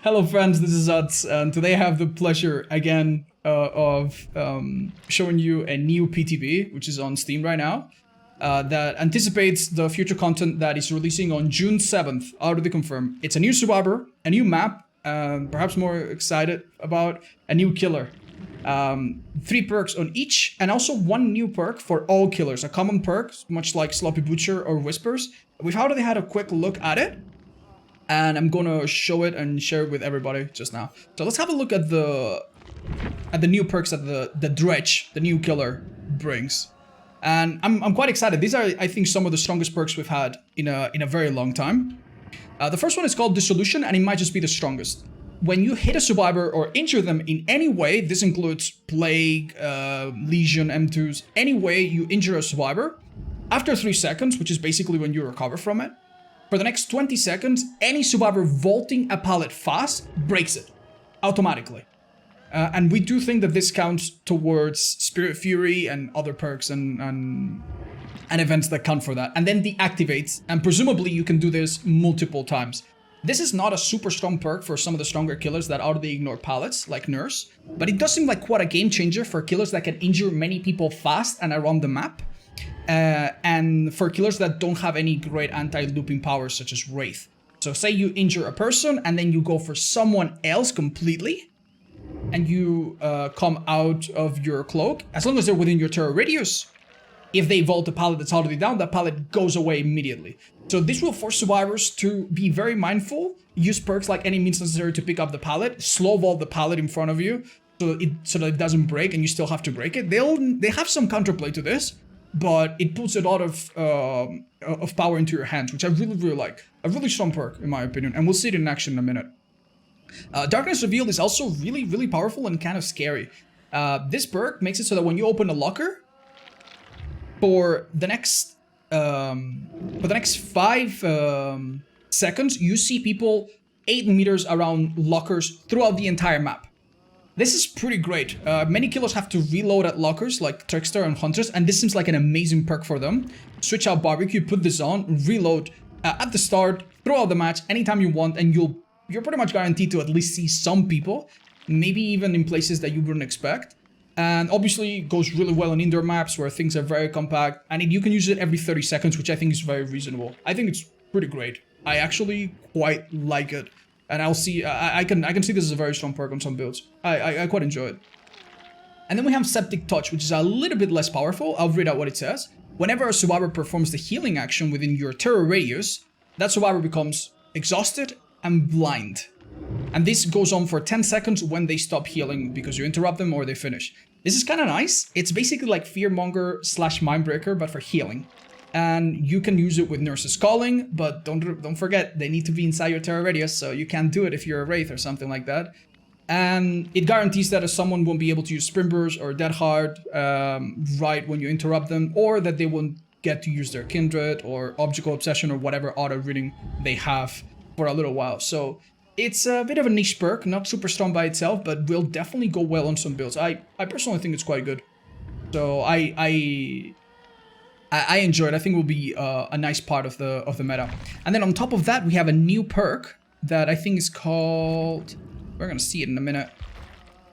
Hello friends, this is Utz, and today I have the pleasure again of showing you a new PTB, which is on Steam right now, that anticipates the future content that is releasing on June 7th, already confirmed. It's a new survivor, a new map, perhaps more excited about a new killer. 3 perks on each, and also 1 new perk for all killers, a common perk, much like Sloppy Butcher or Whispers. We've already had a quick look at it, and I'm gonna show it and share it with everybody just now. So let's have a look at the new perks that the Dredge, the new killer, brings. And I'm quite excited. These are, I think, some of the strongest perks we've had in a very long time. The first one is called Dissolution, and it might just be the strongest. When you hit a survivor or injure them in any way, this includes Plague, Legion, M2s, any way you injure a survivor, after 3 seconds, which is basically when you recover from it, for the next 20 seconds, any survivor vaulting a pallet fast breaks it automatically. And we do think that this counts towards Spirit Fury and other perks and events that count for that. And then deactivates, and presumably you can do this multiple times. This is not a super strong perk for some of the stronger killers that already ignore pallets, like Nurse, but it does seem like quite a game changer for killers that can injure many people fast and around the map. And for killers that don't have any great anti-looping powers such as Wraith. So say you injure a person and then you go for someone else completely, and you come out of your cloak, as long as they're within your terror radius, if they vault a pallet that's already down, that pallet goes away immediately. So this will force survivors to be very mindful, use perks like any means necessary to pick up the pallet, slow vault the pallet in front of you so that it doesn't break and you still have to break it. They have some counterplay to this, but it puts a lot of power into your hands, which I really, really like. A really strong perk, in my opinion, and we'll see it in action in a minute. Darkness Revealed is also really, really powerful and kind of scary. This perk makes it so that when you open a locker, for the next 5 seconds, you see people 8 meters around lockers throughout the entire map. This is pretty great. Many killers have to reload at lockers like Trickster and Hunters, and this seems like an amazing perk for them. Switch out Barbecue, put this on, reload at the start, throughout the match, anytime you want, and you're pretty much guaranteed to at least see some people, maybe even in places that you wouldn't expect. And obviously goes really well on indoor maps where things are very compact, and you can use it every 30 seconds, which I think is very reasonable. I think it's pretty great. I actually quite like it. And I'll see, I can see this as a very strong perk on some builds. I quite enjoy it. And then we have Septic Touch, which is a little bit less powerful. I'll read out what it says. Whenever a survivor performs the healing action within your terror radius, that survivor becomes exhausted and blind. And this goes on for 10 seconds when they stop healing because you interrupt them or they finish. This is kind of nice. It's basically like Fearmonger / Mindbreaker, but for healing. And you can use it with Nurse's Calling, but don't forget, they need to be inside your terror radius, so you can't do it if you're a Wraith or something like that. And it guarantees that someone won't be able to use Sprint Burst or Dead Hard right when you interrupt them, or that they won't get to use their Kindred or Optical Obsession or whatever auto reading they have for a little while. So it's a bit of a niche perk, not super strong by itself, but will definitely go well on some builds. I personally think it's quite good. So I enjoy it. I think it will be a nice part of the meta. And then on top of that, we have a new perk that I think is called... We're gonna see it in a minute.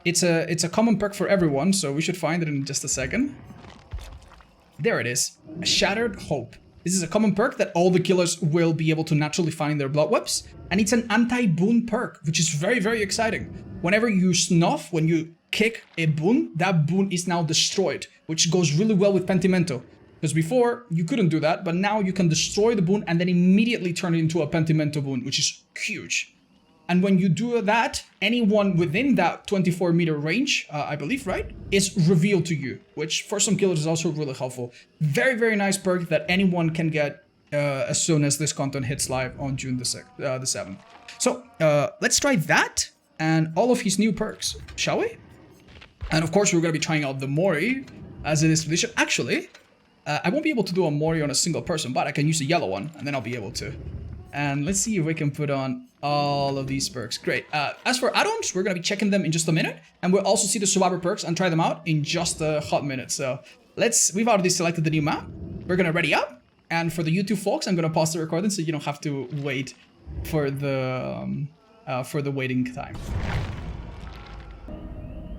It's a common perk for everyone, so we should find it in just a second. There it is. A Shattered Hope. This is a common perk that all the killers will be able to naturally find in their blood webs, and it's an anti-boon perk, which is very, very exciting. Whenever you snuff, when you kick a boon, that boon is now destroyed, which goes really well with Pentimento. Because before, you couldn't do that, but now you can destroy the boon and then immediately turn it into a Pentimento boon, which is huge. And when you do that, anyone within that 24-meter range, I believe, right, is revealed to you, which for some killers is also really helpful. Very, very nice perk that anyone can get as soon as this content hits live on June the 7th. So let's try that and all of his new perks, shall we? And of course, we're going to be trying out the Mori, as it is tradition. Actually, I won't be able to do a Mori on a single person, but I can use a yellow one, and then I'll be able to. And let's see if we can put on all of these perks. Great. As for add-ons, we're going to be checking them in just a minute. And we'll also see the survivor perks and try them out in just a hot minute. So we've already selected the new map. We're going to ready up. And for the YouTube folks, I'm going to pause the recording so you don't have to wait for the for the waiting time.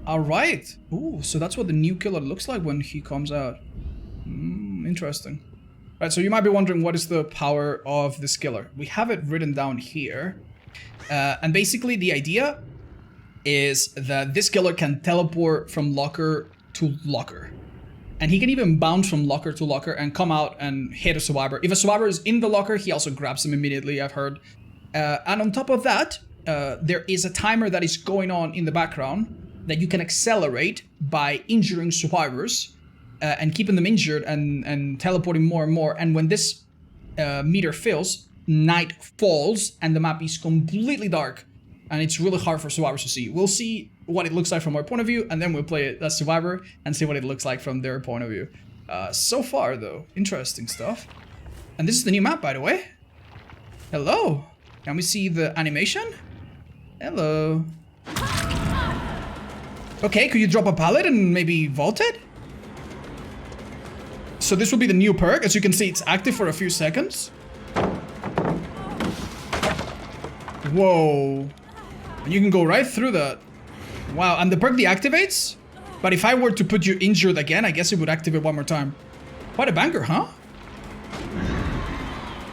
All right. Ooh, so that's what the new killer looks like when he comes out. Interesting. All right, so you might be wondering what is the power of this killer. We have it written down here. And basically the idea is that this killer can teleport from locker to locker. And he can even bounce from locker to locker and come out and hit a survivor. If a survivor is in the locker, he also grabs them immediately, I've heard. And on top of that, there is a timer that is going on in the background that you can accelerate by injuring survivors and keeping them injured and teleporting more and more. And when this meter fills, night falls and the map is completely dark. And it's really hard for survivors to see. We'll see what it looks like from our point of view, and then we'll play it as survivor and see what it looks like from their point of view. So far, though, interesting stuff. And this is the new map, by the way. Hello. Can we see the animation? Hello. Okay, could you drop a pallet and maybe vault it? So this will be the new perk. As you can see, it's active for a few seconds. Whoa. You can go right through that. Wow, and the perk deactivates? But if I were to put you injured again, I guess it would activate one more time. Quite a banger, huh?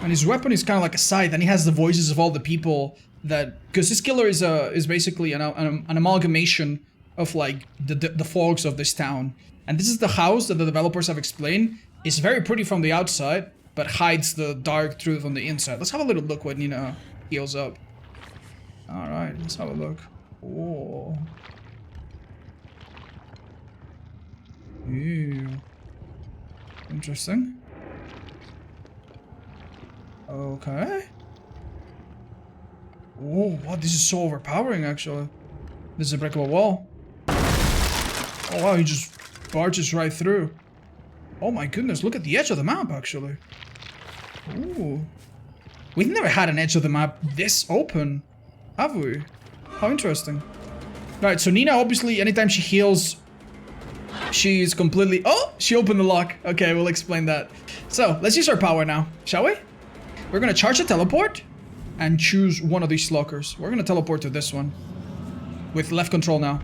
And his weapon is kind of like a scythe, and he has the voices of all the people that... Because this killer is basically an amalgamation of like the folks of this town. And this is the house that the developers have explained. It's very pretty from the outside, but hides the dark truth on the inside. Let's have a little look when Nina heals up. Alright, let's have a look. Oh. Ew. Interesting. Okay. Oh, what? This is so overpowering, actually. This is a breakable wall. Oh, wow, he just barges right through. Oh my goodness, look at the edge of the map, actually. Ooh. We've never had an edge of the map this open. Have we? How interesting. Right, so Nina, obviously, anytime she heals, she's completely... Oh, she opened the lock. Okay, we'll explain that. So, let's use our power now, shall we? We're gonna charge a teleport and choose one of these lockers. We're gonna teleport to this one. With left control now.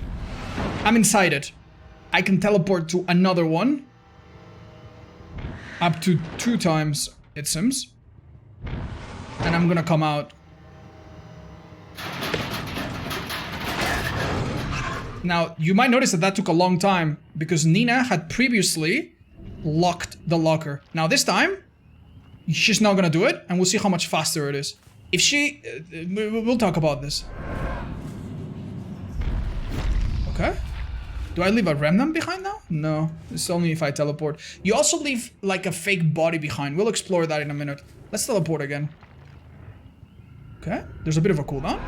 I'm inside it. I can teleport to another one. Up to 2 times, it seems. And I'm gonna come out. Now, you might notice that that took a long time because Nina had previously locked the locker. Now, this time, she's not gonna do it, and we'll see how much faster it is. If she... we'll talk about this. Okay. Do I leave a remnant behind now? No, it's only if I teleport. You also leave, like, a fake body behind. We'll explore that in a minute. Let's teleport again. Okay, there's a bit of a cooldown.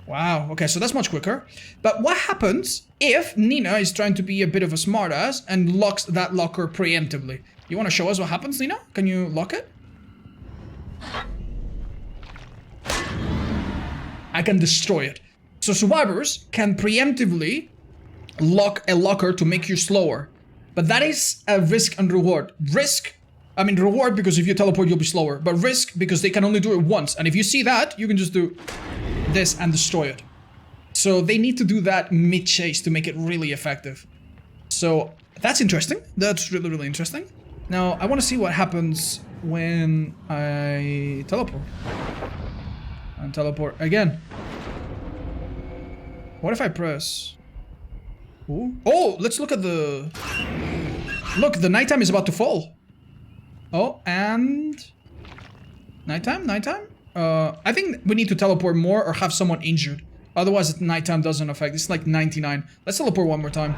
Wow, okay, so that's much quicker. But what happens if Nina is trying to be a bit of a smartass and locks that locker preemptively? You want to show us what happens, Nina? Can you lock it? I can destroy it. So survivors can preemptively lock a locker to make you slower. But that is a risk and reward. Risk, I mean reward because if you teleport you'll be slower. But risk because they can only do it once. And if you see that, you can just do this and destroy it. So they need to do that mid-chase to make it really effective. So that's interesting. That's really, really interesting. Now I want to see what happens when I teleport. And teleport again. What if I press? Ooh. Oh, let's look at the... Look, the nighttime is about to fall. Oh, and... Nighttime? Nighttime? I think we need to teleport more or have someone injured. Otherwise, nighttime doesn't affect. It's like 99. Let's teleport one more time.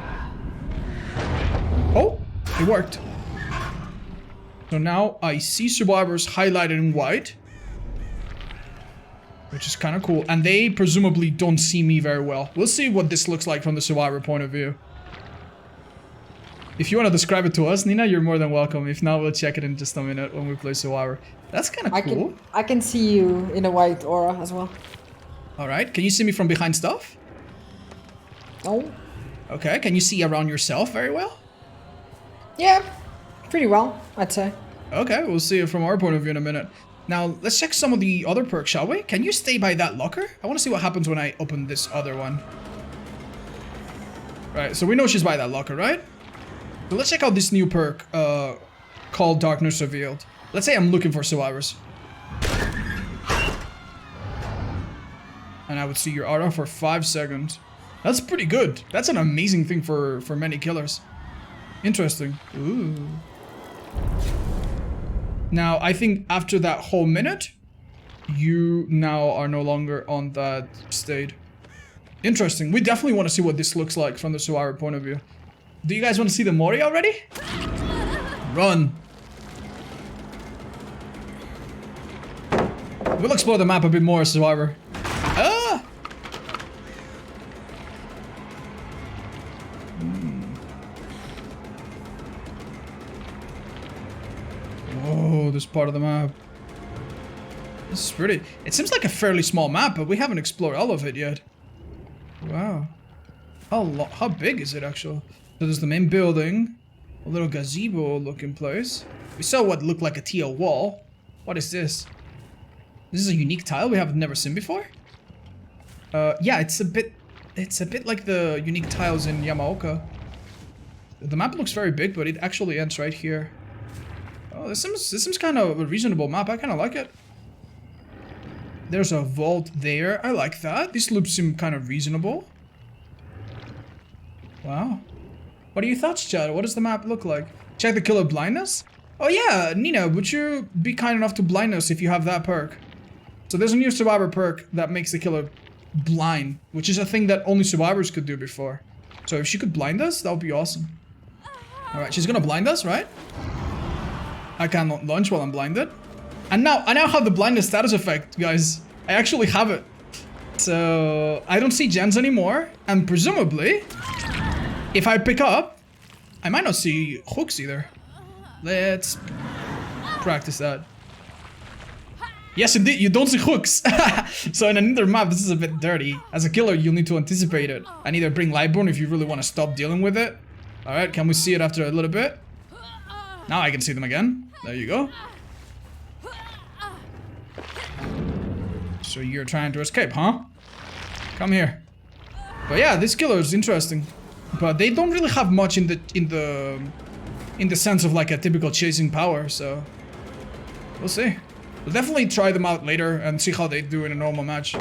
Oh, it worked. So now I see survivors highlighted in white. Which is kind of cool. And they presumably don't see me very well. We'll see what this looks like from the survivor point of view. If you want to describe it to us, Nina, you're more than welcome. If not, we'll check it in just a minute when we play survivor. That's kind of cool. I can see you in a white aura as well. Alright, can you see me from behind stuff? No. Okay, can you see around yourself very well? Yeah, pretty well, I'd say. Okay, we'll see it from our point of view in a minute. Now, let's check some of the other perks, shall we? Can you stay by that locker? I want to see what happens when I open this other one. Right, so we know she's by that locker, right? So let's check out this new perk called Darkness Revealed. Let's say I'm looking for survivors. And I would see your aura for 5 seconds. That's pretty good. That's an amazing thing for many killers. Interesting. Ooh. Now, I think after that whole minute, you now are no longer on that state. Interesting. We definitely want to see what this looks like from the survivor point of view. Do you guys want to see the Mori already? Run. We'll explore the map a bit more, survivor. Ah! Whoa, this part of the map. This is pretty. It seems like a fairly small map, but we haven't explored all of it yet. Wow. How big is it actually? So there's the main building, a little gazebo looking place. We saw what looked like a teal wall. What is this? This is a unique tile we have never seen before? Yeah, it's a bit like the unique tiles in Yamaoka. The map looks very big, but it actually ends right here. Oh, this seems kind of a reasonable map. I kind of like it. There's a vault there. I like that. These loops seem kind of reasonable. Wow. What are your thoughts, Chad? What does the map look like? Check the killer blindness? Oh yeah, Nina, would you be kind enough to blind us if you have that perk? So there's a new survivor perk that makes the killer blind, which is a thing that only survivors could do before. So if she could blind us, that would be awesome. Alright, she's gonna blind us, right? I can't launch while I'm blinded. And now, I now have the blindness status effect, guys. I actually have it. So, I don't see gens anymore. And presumably, if I pick up, I might not see hooks either. Let's practice that. Yes, indeed, you don't see hooks. So in another map, this is a bit dirty. As a killer, you'll need to anticipate it. And either bring Lightborn if you really want to stop dealing with it. Alright, can we see it after a little bit? Now I can see them again. There you go. So you're trying to escape, huh? Come here. But yeah, this killer is interesting. But they don't really have much in the sense of like a typical chasing power, so we'll see. We'll definitely try them out later and see how they do in a normal match.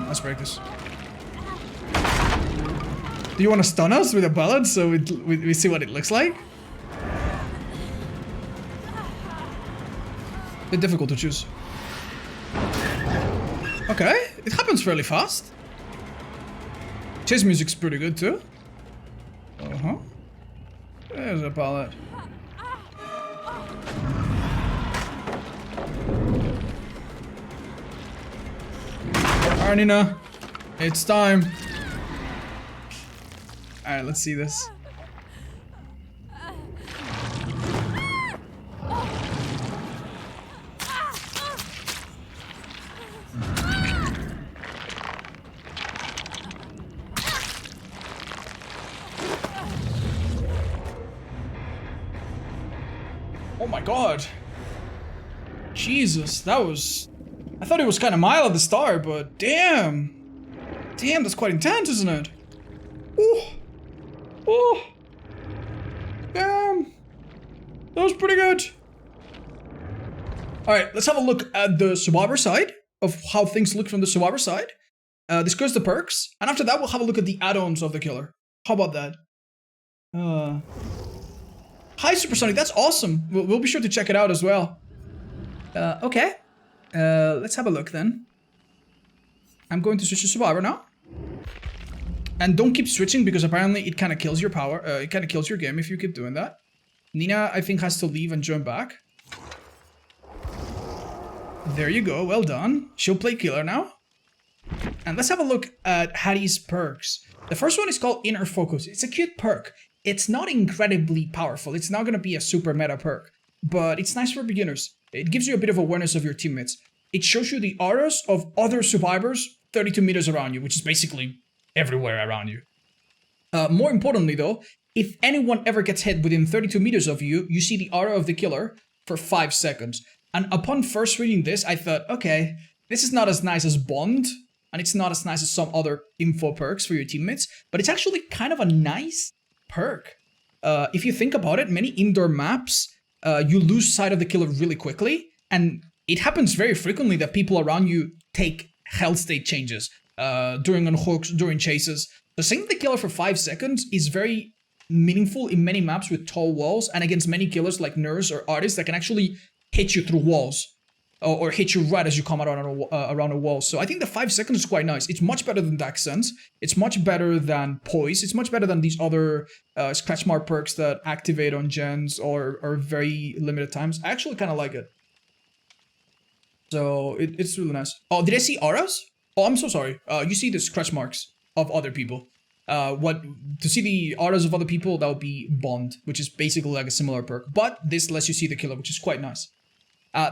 Let's break this. Do you want to stun us with a bullet so we see what it looks like? Bit difficult to choose. Okay, it happens fairly fast. Chase music's pretty good too. Uh-huh. There's a pallet. Alright, Nina. It's time. Alright, let's see this. Oh my god. Jesus, that was... I thought it was kind of mild at the start, but damn. Damn, that's quite intense, isn't it? Ooh. Ooh. Damn. That was pretty good. Alright, let's have a look at the survivor side of how things look from the survivor side. Discuss the perks, and after that we'll have a look at the add-ons of the killer. How about that? Hi, Supersonic, that's awesome. We'll be sure to check it out as well. Okay. Let's have a look then. I'm going to switch to Survivor now. And don't keep switching because apparently it kind of kills your power. It kind of kills your game if you keep doing that. Nina, I think, has to leave and join back. There you go, well done. She'll play killer now. And let's have a look at Hattie's perks. The first one is called Inner Focus. It's a cute perk. It's not incredibly powerful. It's not going to be a super meta perk. But it's nice for beginners. It gives you a bit of awareness of your teammates. It shows you the auras of other survivors 32 meters around you, which is basically everywhere around you. More importantly though, if anyone ever gets hit within 32 meters of you, you see the aura of the killer for 5 seconds. And upon first reading this, I thought, okay, this is not as nice as Bond, and it's not as nice as some other info perks for your teammates, but it's actually kind of a nice perk. If you think about it, many indoor maps, you lose sight of the killer really quickly, and it happens very frequently that people around you take health state changes during unhooks, during chases. So seeing the killer for 5 seconds is very meaningful in many maps with tall walls and against many killers like Nurse or Artist that can actually hit you through walls or hit you right as you come around a wall. So I think the 5 seconds is quite nice. It's much better than Dark Sense. It's much better than Poise. It's much better than these other scratch mark perks that activate on gens or very limited times. I actually kind of like it. So it's really nice. Oh, did I see auras? Oh, I'm so sorry. You see the scratch marks of other people. To see the auras of other people, that would be Bond, which is basically like a similar perk. But this lets you see the killer, which is quite nice.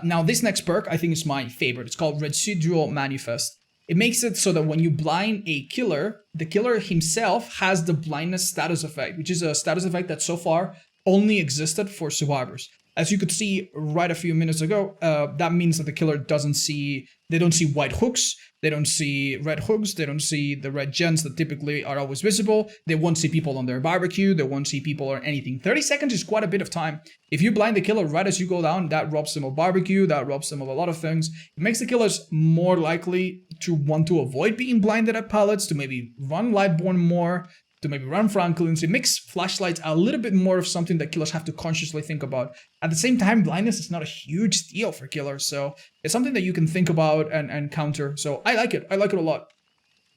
Now, this next perk, I think, is my favorite. It's called Residual Manifest. It makes it so that when you blind a killer, the killer himself has the blindness status effect, which is a status effect that so far only existed for survivors. As you could see right a few minutes ago, that means that the killer they don't see white hooks, they don't see red hooks, they don't see the red gens that typically are always visible, they won't see people on their barbecue, they won't see people or anything. 30 seconds is quite a bit of time. If you blind the killer right as you go down, that robs them of barbecue, that robs them of a lot of things. It makes the killers more likely to want to avoid being blinded at pallets, to maybe run Lightborn more, to maybe run Franklins. It makes flashlights a little bit more of something that killers have to consciously think about. At the same time, blindness is not a huge deal for killers, so it's something that you can think about and counter. So I like it. I like it a lot.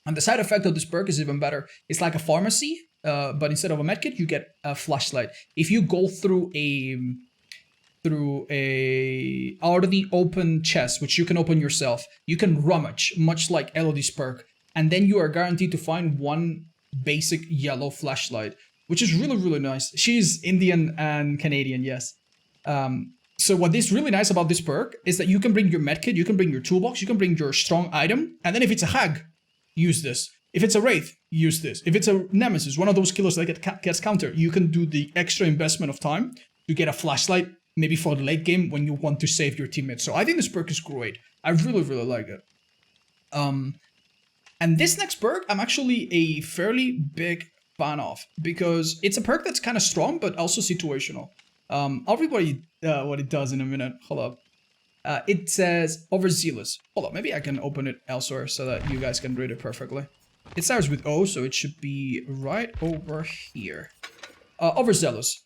And the side effect of this perk is even better. It's like a pharmacy, but instead of a medkit, you get a flashlight. If you go through a already open chest, which you can open yourself, you can rummage, much like Elodie's perk, and then you are guaranteed to find one basic yellow flashlight, which is really, really nice. She's Indian and Canadian, yes. So what is really nice about this perk is that you can bring your medkit, you can bring your toolbox, you can bring your strong item, and then if it's a hag, use this. If it's a wraith, use this. If it's a nemesis, one of those killers that gets countered, you can do the extra investment of time to get a flashlight, maybe for the late game when you want to save your teammates. So I think this perk is great. I really, really like it. And this next perk, I'm actually a fairly big fan of, because it's a perk that's kind of strong, but also situational. I'll read what it does in a minute. Hold up. It says Overzealous. Hold up, maybe I can open it elsewhere so that you guys can read it perfectly. It starts with O, so it should be right over here. Overzealous.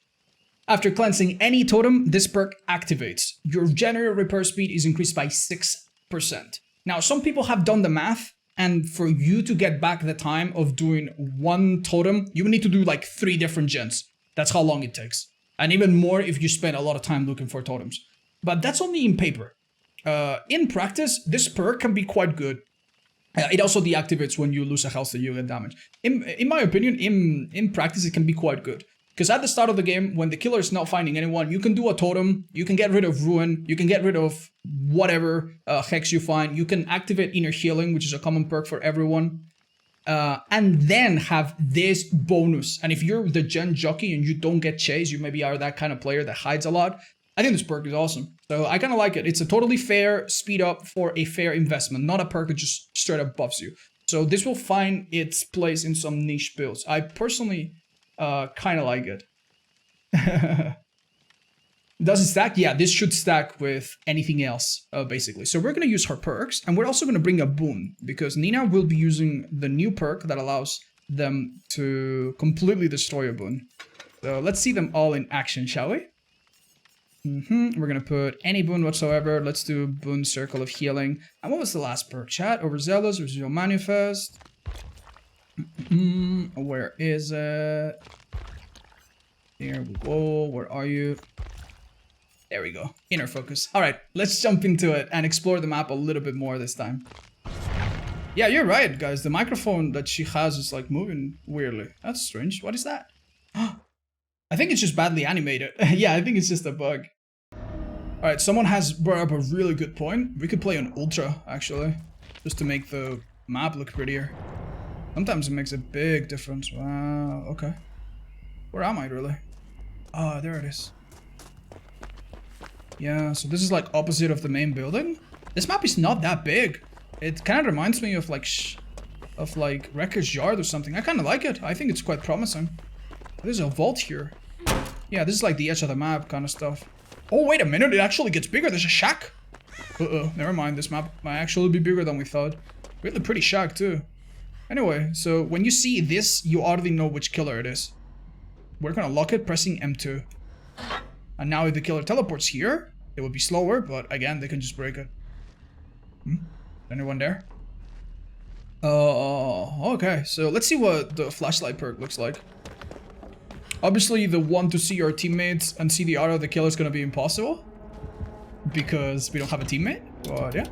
After cleansing any totem, this perk activates. Your general repair speed is increased by 6%. Now, some people have done the math, and for you to get back the time of doing one totem, you would need to do like 3 different gens. That's how long it takes. And even more if you spend a lot of time looking for totems. But that's only in paper. In practice, this perk can be quite good. It also deactivates when you lose a health that you get damage. In my opinion, in practice, it can be quite good. Because at the start of the game, when the killer is not finding anyone, you can do a totem, you can get rid of Ruin, you can get rid of whatever hex you find, you can activate Inner Healing, which is a common perk for everyone, and then have this bonus. And if you're the gen jockey and you don't get chased, you maybe are that kind of player that hides a lot, I think this perk is awesome. So I kind of like it. It's a totally fair speed up for a fair investment, not a perk that just straight up buffs you. So this will find its place in some niche builds. I personally kind of like it. Does it stack? Yeah, this should stack with anything else, basically. So we're going to use her perks, and we're also going to bring a boon, because Nina will be using the new perk that allows them to completely destroy a boon. So let's see them all in action, shall we? We're going to put any boon whatsoever. Let's do boon Circle of Healing. And what was the last perk, chat? Overzealous, Residual Manifest. Where is it? Here we go. Where are you? There we go. Inner Focus. All right, let's jump into it and explore the map a little bit more this time. Yeah, you're right, guys. The microphone that she has is like moving weirdly. That's strange. What is that? I think it's just badly animated. Yeah, I think it's just a bug. All right, someone has brought up a really good point. We could play on Ultra, actually, just to make the map look prettier. Sometimes it makes a big difference. Wow, okay. Where am I, really? Ah, there it is. Yeah, so this is like opposite of the main building. This map is not that big. It kind of reminds me of like Wrecker's Yard or something. I kind of like it. I think it's quite promising. There's a vault here. Yeah, this is like the edge of the map kind of stuff. Oh, wait a minute. It actually gets bigger. There's a shack. Uh-oh. Never mind. This map might actually be bigger than we thought. Really pretty shack, too. Anyway, so when you see this, you already know which killer it is. We're gonna lock it pressing M2. And now if the killer teleports here, it would be slower, but again, they can just break it. Anyone there? Okay, so let's see what the flashlight perk looks like. Obviously, the one to see your teammates and see the aura of the killer is gonna be impossible. Because we don't have a teammate, but yeah.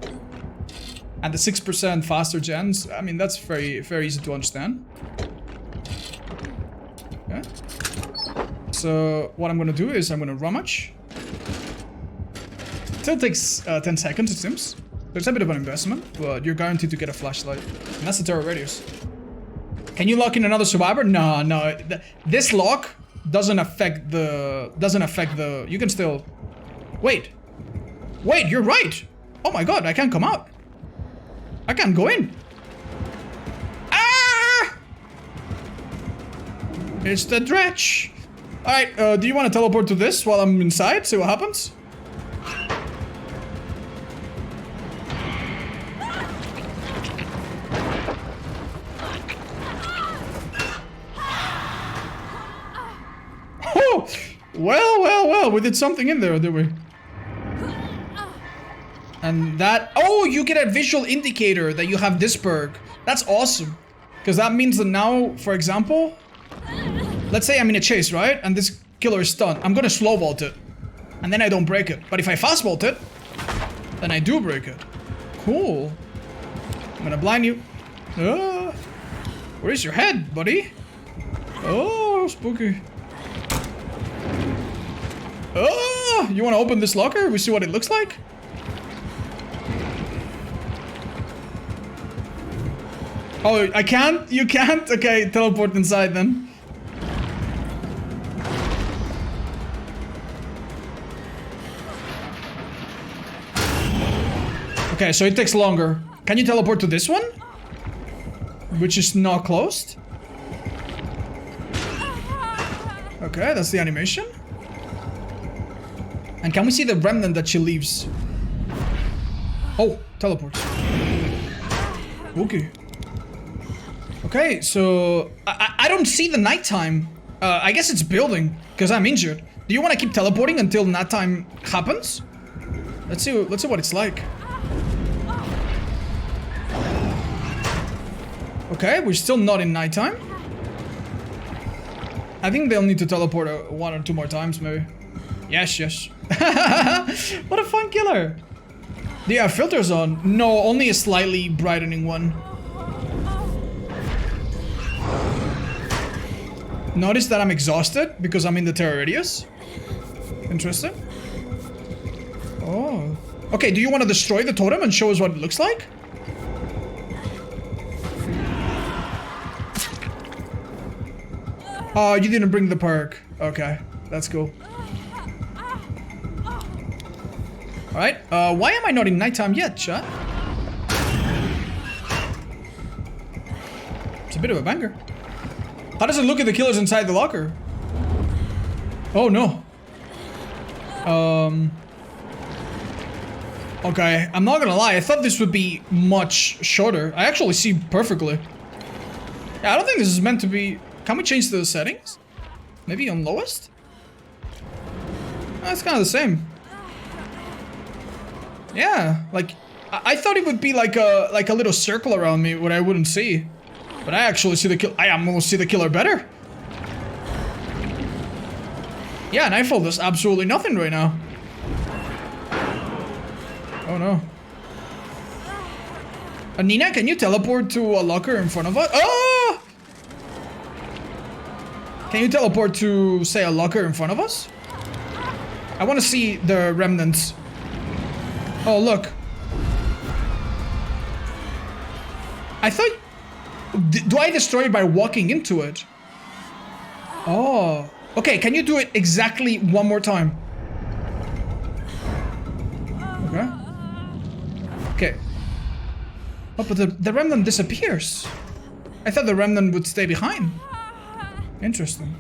And the 6% faster gens, I mean, that's very, very easy to understand. Okay. So, what I'm gonna do is I'm gonna rummage. Still takes 10 seconds, it seems. There's a bit of an investment, but you're guaranteed to get a flashlight. And that's the terror radius. Can you lock in another survivor? No, no. This lock doesn't affect the... You can still... Wait. Wait, you're right. Oh my god, I can't come out. I can't go in. Ah! It's the Dredge. Alright, do you want to teleport to this while I'm inside? See what happens? Oh! Well, we did something in there, did we? And that... Oh, you get a visual indicator that you have this perk. That's awesome. Because that means that now, for example... Let's say I'm in a chase, right? And this killer is stunned. I'm gonna slow vault it. And then I don't break it. But if I fast vault it, then I do break it. Cool. I'm gonna blind you. Where's your head, buddy? Oh, spooky. Oh, you wanna open this locker? We see what it looks like? Oh, I can't? You can't? Okay, teleport inside then. Okay, so it takes longer. Can you teleport to this one? Which is not closed. Okay, that's the animation. And can we see the remnant that she leaves? Oh, teleports. Okay. Okay, so I don't see the nighttime. I guess it's building because I'm injured. Do you want to keep teleporting until nighttime happens? Let's see what it's like. Okay, we're still not in nighttime. I think they'll need to teleport 1 or 2 more times, maybe. Yes. What a fun killer. Do you have filters on? No, only a slightly brightening one. Notice that I'm exhausted because I'm in the terror radius. Interesting. Oh. Okay, do you want to destroy the totem and show us what it looks like? Oh, you didn't bring the perk. Okay, that's cool. Alright, why am I not in nighttime yet, chat? It's a bit of a banger. How does it look at the killers inside the locker? Oh no. Okay, I'm not gonna lie, I thought this would be much shorter. I actually see perfectly. Yeah, I don't think this is meant to be... Can we change the settings? Maybe on lowest? That's kind of the same. Yeah, like I thought it would be like a little circle around me where I wouldn't see, but I actually see the kill. I almost see the killer better. Yeah, Nightfall does absolutely nothing right now. Oh no. Nina, can you teleport to a locker in front of us? Oh! Can you teleport to, say, a locker in front of us? I want to see the remnants. Oh, look. I thought... Do I destroy it by walking into it? Oh. Okay, can you do it exactly one more time? Okay. Okay. Oh, but the remnant disappears. I thought the remnant would stay behind. Interesting.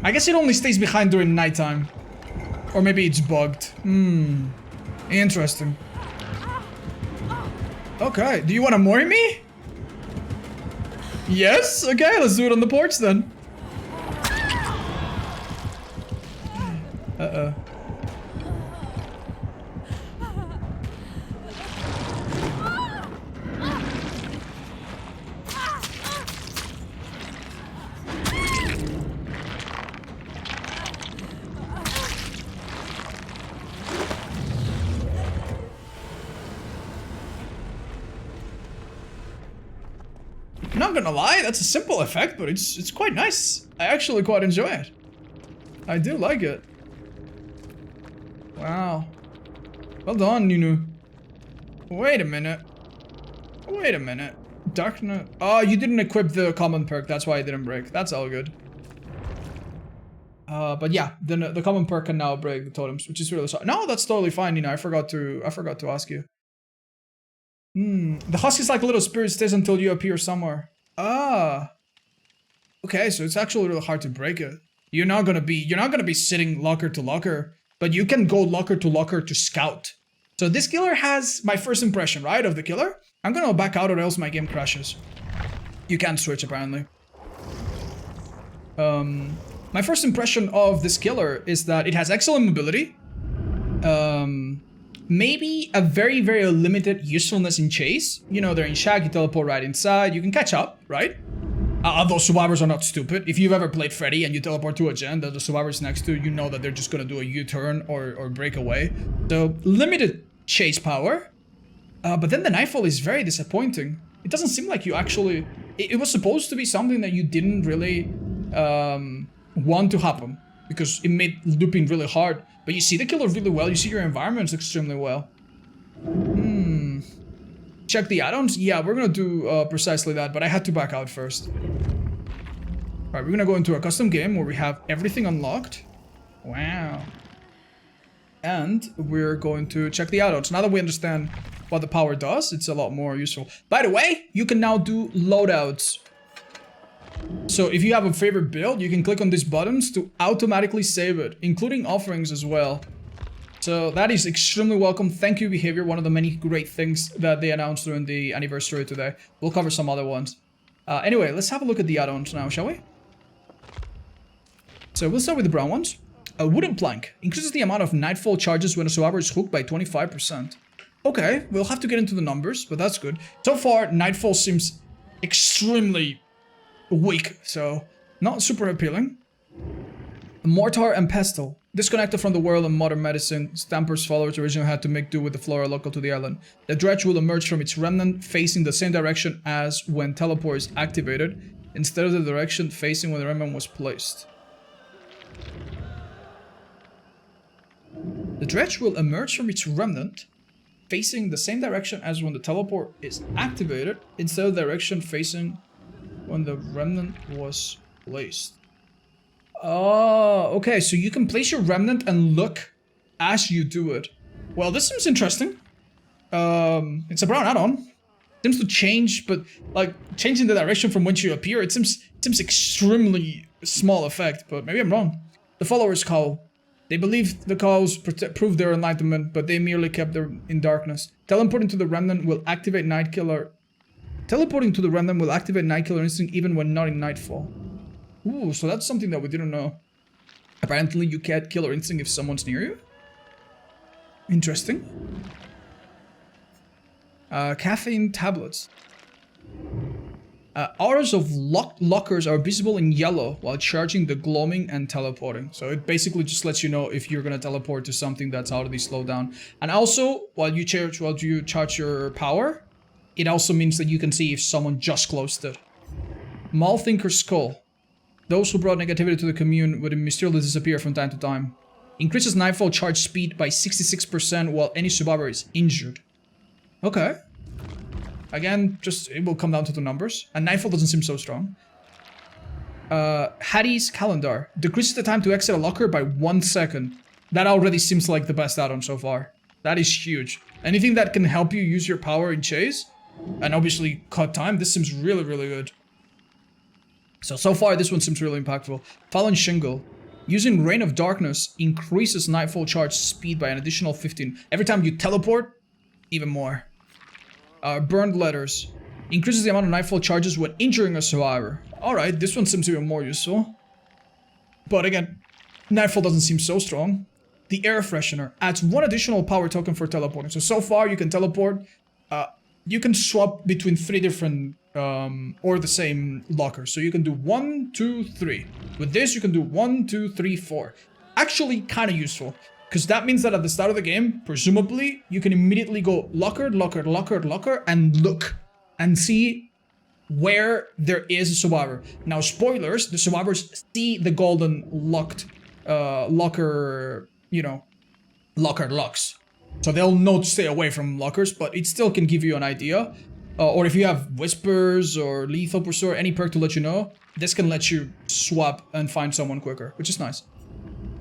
I guess it only stays behind during nighttime. Or maybe it's bugged. Interesting. Okay, do you want to Mori me? Yes? Okay, let's do it on the porch then. Uh-oh. Not gonna lie, that's a simple effect, but it's quite nice. I actually quite enjoy it. I do like it. Wow. Well done, Nunu. Wait a minute. Wait a minute. Darkness. Oh, you didn't equip the common perk. That's why it didn't break. That's all good. But yeah, the common perk can now break the totems, which is really sorry. No, that's totally fine. You know, I forgot to ask you. The husk is like a little spirit stays until you appear somewhere. Ah. Okay, so it's actually really hard to break it. You're not gonna be sitting locker to locker, but you can go locker to scout. So this killer has my first impression, right, of the killer. I'm gonna back out or else my game crashes. You can't switch apparently. My first impression of this killer is that it has excellent mobility. Maybe a very, very limited usefulness in chase. You know, they're in shack, you teleport right inside, you can catch up, right? Although survivors are not stupid. If you've ever played Freddy and you teleport to a gen that the survivors next to you know that they're just gonna do a U-turn or break away. So, limited chase power. But then the Nightfall is very disappointing. It doesn't seem like you actually... It was supposed to be something that you didn't really want to happen. Because it made looping really hard. But you see the killer really well, you see your environments extremely well. Check the add-ons? Yeah, we're gonna do precisely that, but I had to back out first. Alright, we're gonna go into a custom game where we have everything unlocked. Wow. And we're going to check the add-ons. Now that we understand what the power does, it's a lot more useful. By the way, you can now do loadouts. So if you have a favorite build, you can click on these buttons to automatically save it, including offerings as well. So that is extremely welcome. Thank you, Behavior, one of the many great things that they announced during the anniversary today. We'll cover some other ones. Anyway, let's have a look at the add-ons now, shall we? So we'll start with the brown ones. A wooden plank increases the amount of nightfall charges when a survivor is hooked by 25%. Okay, we'll have to get into the numbers, but that's good. So far, nightfall seems extremely weak, so not super appealing. Mortar and pestle. Disconnected from the world of modern medicine, Stamper's followers originally had to make do with the flora local to the island. The dredge will emerge from its remnant facing the same direction as when teleport is activated, instead of the direction facing when the remnant was placed. The dredge will emerge from its remnant facing the same direction as when the teleport is activated, instead of the direction facing when the remnant was placed. Oh, okay, so you can place your remnant and look as you do it. Well, this seems interesting. It's a brown add-on. Seems to change, but like changing the direction from which you appear, it seems extremely small effect, but maybe I'm wrong. The followers call. They believe the calls prove their enlightenment, but they merely kept them in darkness. Teleporting to the remnant will activate Nightkiller. Teleporting to the remnant will activate Nightkiller instinct even when not in Nightfall. Ooh, so that's something that we didn't know. Apparently you can't Killer Instinct if someone's near you. Interesting. Caffeine tablets. Auras of locked lockers are visible in yellow while charging the gloaming and teleporting. So it basically just lets you know if you're gonna teleport to something that's already slowed down. And also, while you charge your power, it also means that you can see if someone just closed it. Malthinker's Skull. Those who brought negativity to the commune would mysteriously disappear from time to time. Increases Nightfall charge speed by 66% while any survivor is injured. Okay. Again, just it will come down to the numbers. And Nightfall doesn't seem so strong. Hattie's Calendar. Decreases the time to exit a locker by 1 second. That already seems like the best add-on so far. That is huge. Anything that can help you use your power in chase, and obviously cut time, this seems really, really good. So far this one seems really impactful. Fallen Shingle. Using Rain of Darkness increases Nightfall charge speed by an additional 15. Every time you teleport, even more. Burned Letters. Increases the amount of Nightfall charges when injuring a survivor. Alright, this one seems even more useful. But again, Nightfall doesn't seem so strong. The Air Freshener adds 1 additional power token for teleporting. So far you can teleport. You can swap between 3 different or the same lockers. So you can do 1, 2, 3. With this you can do 1, 2, 3, 4. Actually kind of useful. Because that means that at the start of the game, presumably, you can immediately go locker, locker, locker, locker, and look. And see where there is a survivor. Now, spoilers, the survivors see the golden locked locker, you know, locker locks. So they'll know to stay away from lockers, but it still can give you an idea. Or if you have Whispers or Lethal Pursuer, any perk to let you know, this can let you swap and find someone quicker, which is nice.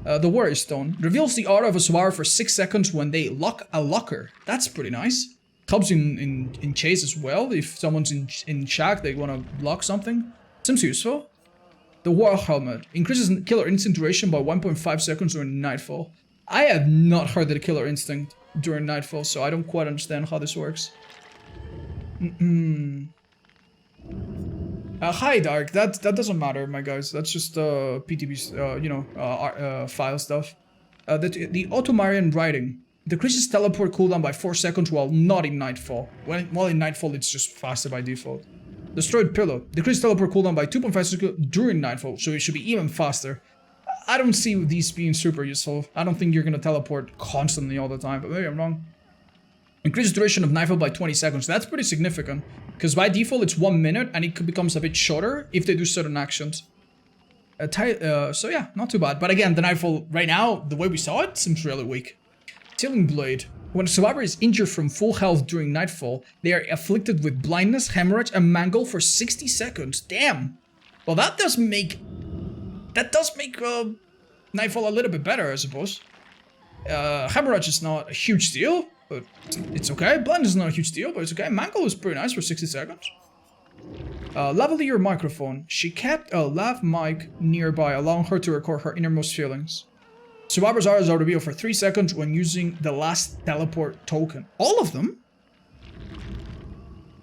The Warrior Stone reveals the aura of a survivor for 6 seconds when they lock a locker. That's pretty nice. Helps in chase as well. If someone's in shack, they want to lock something. Seems useful. The War Helmet increases killer instant duration by 1.5 seconds during Nightfall. I have not heard the killer instinct during Nightfall, so I don't quite understand how this works. Hi Dark, that doesn't matter, my guys. That's just PTB's file stuff. The Automarian Writing decreases teleport cooldown by 4 seconds while not in Nightfall. While in Nightfall, it's just faster by default. Destroyed Pillow decreases teleport cooldown by 2.5 seconds during Nightfall, so it should be even faster. I don't see these being super useful. I don't think you're gonna teleport constantly all the time, but maybe I'm wrong. Increases duration of Nightfall by 20 seconds. That's pretty significant, because by default it's 1 minute, and it becomes a bit shorter if they do certain actions. So yeah, not too bad. But again, the Nightfall right now, the way we saw it, seems really weak. Tilling Blade. When a survivor is injured from full health during Nightfall, they are afflicted with blindness, hemorrhage, and mangle for 60 seconds. Damn. Well, that does make Nightfall a little bit better, I suppose. Hemorrhage is not a huge deal, but it's okay. Blindness is not a huge deal, but it's okay. Mangle is pretty nice for 60 seconds. Lavalier Microphone. She kept a lav mic nearby, allowing her to record her innermost feelings. Survivor's auras are revealed for 3 seconds when using the last teleport token. All of them?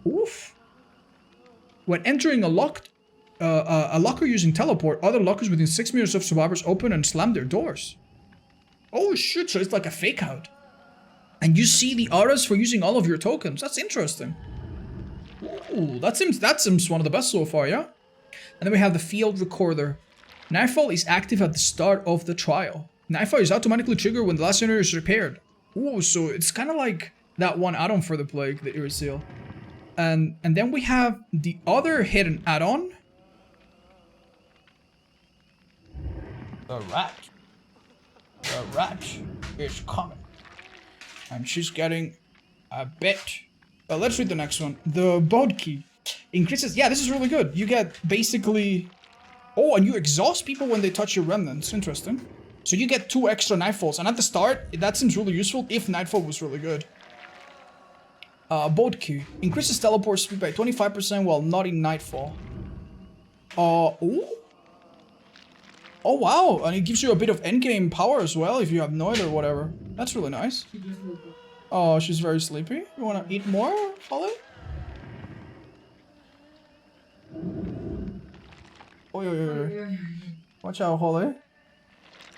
Oof. When entering a locker using teleport, other lockers within 6 meters of survivors open and slam their doors. Oh shit, so it's like a fake out. And you see the auras for using all of your tokens. That's interesting. Ooh, that seems one of the best so far, yeah? And then we have the Field Recorder. Nightfall is active at the start of the trial. Nightfall is automatically triggered when the last unit is repaired. Ooh, so it's kind of like that one add-on for the Plague, the Iris-Seal. And then we have the other hidden add-on. The rat. The rat is coming. And she's getting a bit. Let's read the next one. The Boat Key increases. Yeah, this is really good. You get basically. Oh, and you exhaust people when they touch your remnants. Interesting. So you get 2 extra Nightfalls. And at the start, that seems really useful if Nightfall was really good. Boat Key increases teleport speed by 25% while not in Nightfall. Ooh. Oh wow, and it gives you a bit of endgame power as well if you have Noid or whatever. That's really nice. Oh, she's very sleepy. You wanna eat more, Holly? Oh. Watch out, Holly.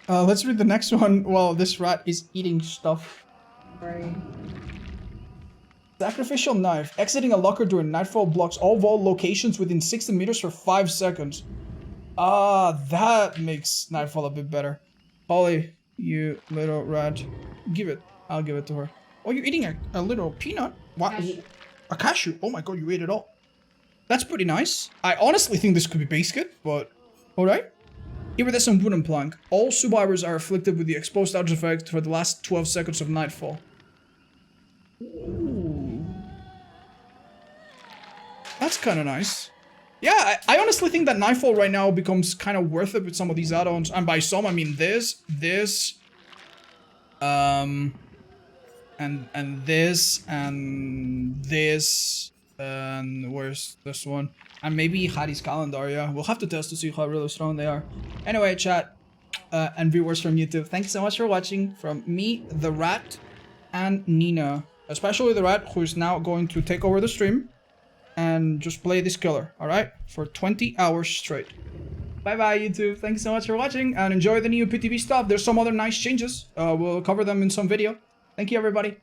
Let's read the next one while this rat is eating stuff. Right. Sacrificial Knife. Exiting a locker during Nightfall blocks all vault locations within 60 meters for 5 seconds. That makes Nightfall a bit better. Holly, you little rat. Give it. I'll give it to her. Oh, you're eating a little peanut? What? Cashew. A cashew? Oh my god, you ate it all. That's pretty nice. I honestly think this could be base kit, but alright. Iridescent Wooden Plank. All survivors are afflicted with the exposed outage effect for the last 12 seconds of Nightfall. Ooh. That's kind of nice. Yeah, I honestly think that Nightfall right now becomes kind of worth it with some of these add-ons. And by some, I mean this, and this, and this, and where's this one? And maybe Hadi's calendar, yeah. We'll have to test to see how really strong they are. Anyway, chat, and viewers from YouTube, thanks so much for watching. From me, the Rat, and Nina. Especially the Rat, who is now going to take over the stream and just play this killer, alright? For 20 hours straight. Bye-bye, YouTube. Thanks so much for watching, and enjoy the new PTB stuff. There's some other nice changes. We'll cover them in some video. Thank you, everybody.